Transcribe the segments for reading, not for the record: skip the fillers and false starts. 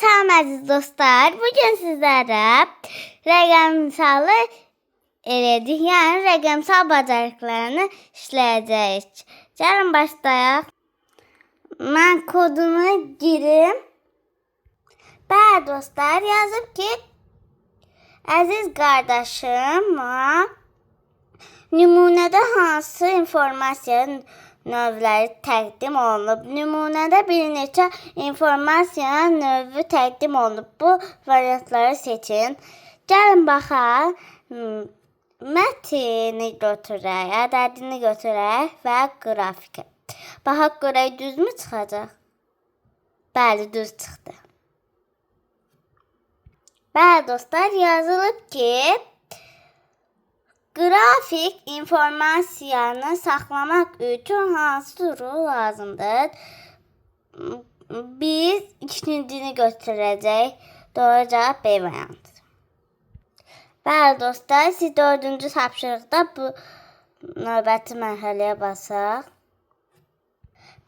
Salam əziz dostlar. Bugün sizlərə rəqəmsalı elədik. Yəni rəqəmsal bacarıqlarını işləyəcəyik. Gəlin başlayaq. Mən kodunu girim. Bəli dostlar, yazıb ki, əziz qardaşım, nümunədə hansı informasiya növləri təqdim olunub? Nümunədə bir neçə informasiya növü təqdim olunub. Bu variantları seçin. Gəlin baxaq. Mətni götürək, ədədini götürək və qrafiki. Baxaq görək düzmü çıxacaq? Bəli, düz çıxdı. Bəli dostlar, yazılıb ki, qrafik informasiyanı saxlamaq üçün hansı rol lazımdır? Biz ikincini götürəcək. Doğru cavab B variantı. Bəli dostlar, siz dördüncü tapşırıqda bu növbəti mərhələyə basaq.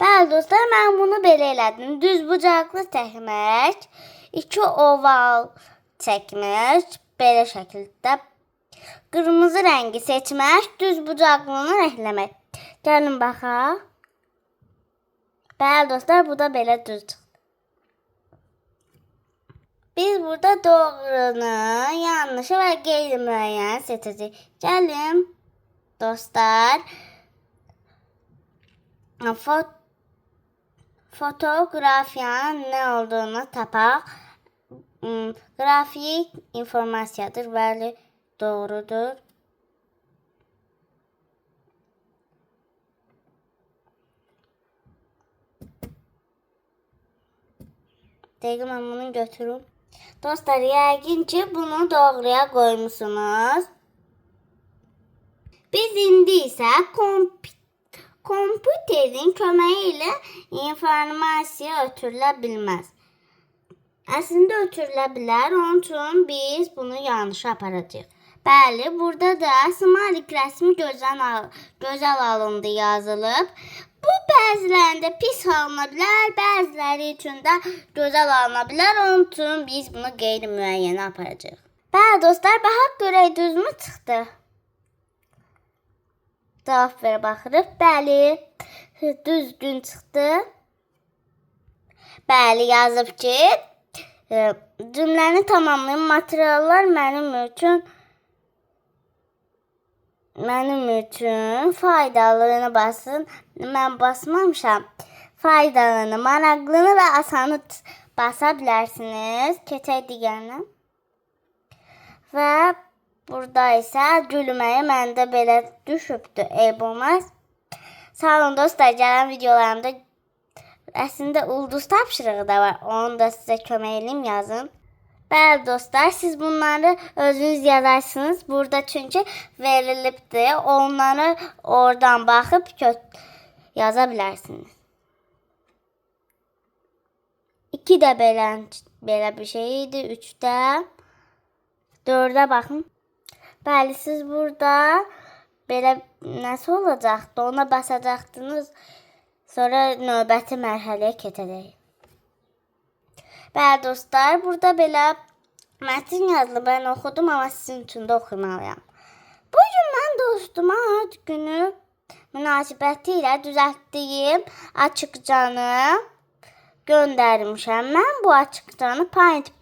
Bəli dostlar, mən bunu belə elədim. Düzbucaqlı çəkmək, iki oval çəkmək, belə şəkildə. Qırmızı rəngi seçmək, düzbucaqlını rəhləmək. Gəlin baxaq. Bəli dostlar, bu da belə düz çıxdı. Biz burada doğrunu, yanlışı və qeyri-müəyyən seçəcəyik. Gəlin dostlar. Fotoqrafiyanın nə olduğunu tapaq. Qrafik informasiyadır, bəli, doğrudur. Dəqiq, mən bunu götürüm. Dostlar, yəqin ki, bunu doğruya qoymuşsunuz. Biz indi isə kompüterin köməyi ilə informasiya ötürülə bilməz. Əslində ötürülə bilər, onun üçün biz bunu yanlış aparacağıq. Bəli, burada da smalik rəsmi gözəl alındı yazılıb. Bu bəzilərində pis alına bilər, bəziləri üçün də gözəl alına bilər. Onun üçün biz bunu qeyri-müəyyənə aparacağıq. Bəli dostlar, baxaq görək düzmü çıxdı? Cavab verə baxırıq. Bəli, düzgün çıxdı. Bəli, yazıb ki, cümləni tamamlayın. Materiallar mənim üçün faydalını basın. Mən basmamışam. Faydalını, maraqlını və asanı basa bilərsiniz. Keçək digərinə. Və burada isə gülməyi məndə belə düşübdür. Eyb olmaz. Sağ olun dostlar, gələn videolarımda əslində ulduz tapşırığı da var. Onu da sizə kömək edeyim, yazın. Bəli dostlar, siz bunları özünüz yazarsınız. Burada çünki verilibdir. Onları oradan baxıb yaza bilərsiniz. 2 də belə bir şey idi. 3-də, 4-də baxın. Bəli, siz burada belə nəsə olacaqdı? Ona basacaqdınız. Sonra növbəti mərhələyə keçəcək. Bəli dostlar, burada belə mətin yazılıb, mən oxudum, amma sizin üçün də oxumalıyam. Bugün mən dostuma ad günü münasibəti ilə düzəltdiyim açıqcanı göndərmişəm. Mən bu açıqcanı Paint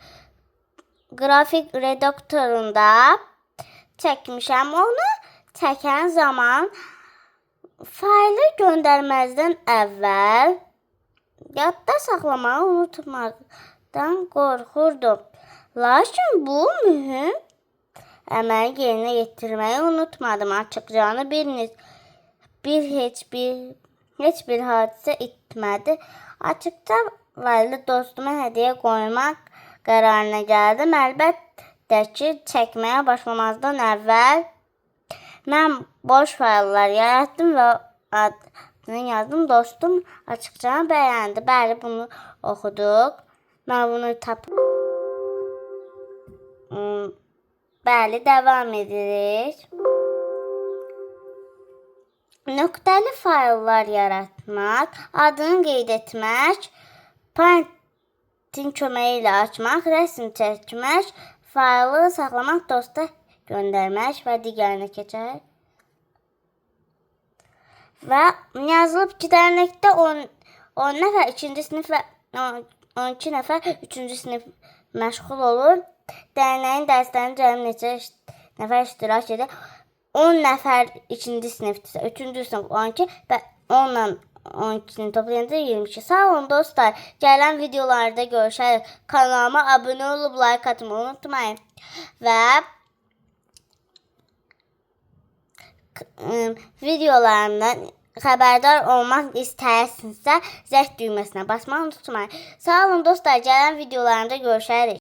qrafik redaktorunda çəkmişəm. Onu çəkən zaman faylı göndərməzdən əvvəl yadda saxlamağı unutmaqdan qorxurdum. Lakin bu mühüm əməli yerinə yetirməyi unutmadım. Açıqcanı heç bir hadisə itmədi. Açıqca faylı dostuma hədiyyə qoymaq qərarına gəldim. Əlbəttə ki, çəkməyə başlamazdan əvvəl mən boş fayllar yaratdım və adını yazdım. Dostum açıqcanı bəyəndi. Bəli, bunu oxuduq. Mən bunu tapdım. Bəli, davam edirik. Nöqtəli fayllar yaratmaq, adını qeyd etmək, Paint tabletin köməyi ilə açmaq, rəsm çəkmək, faylı saxlamaq, dosta göndərmək və digərinə keçək. Və yazılıb ki, dərnəkdə 10 nəfər 2-ci sinif və 12 nəfər 3-cü sinif məşğul olur. Dərnəyin dərslərinin cəmi neçə nəfər iştirak edir? 10 nəfər 2-ci sinifdirsə, 3-cü sinif 12 və 10 ilə 12-ni toplayanda 22. Sağ olun dostlar. Gələn videolarda görüşərik. Kanalıma abunə olub like atmayı unutmayın. Və videolarımdan xəbərdar olmaq istəyirsinizsə zəng düyməsinə basmağı unutmayın. Sağ olun dostlar. Gələn videolarında görüşərik.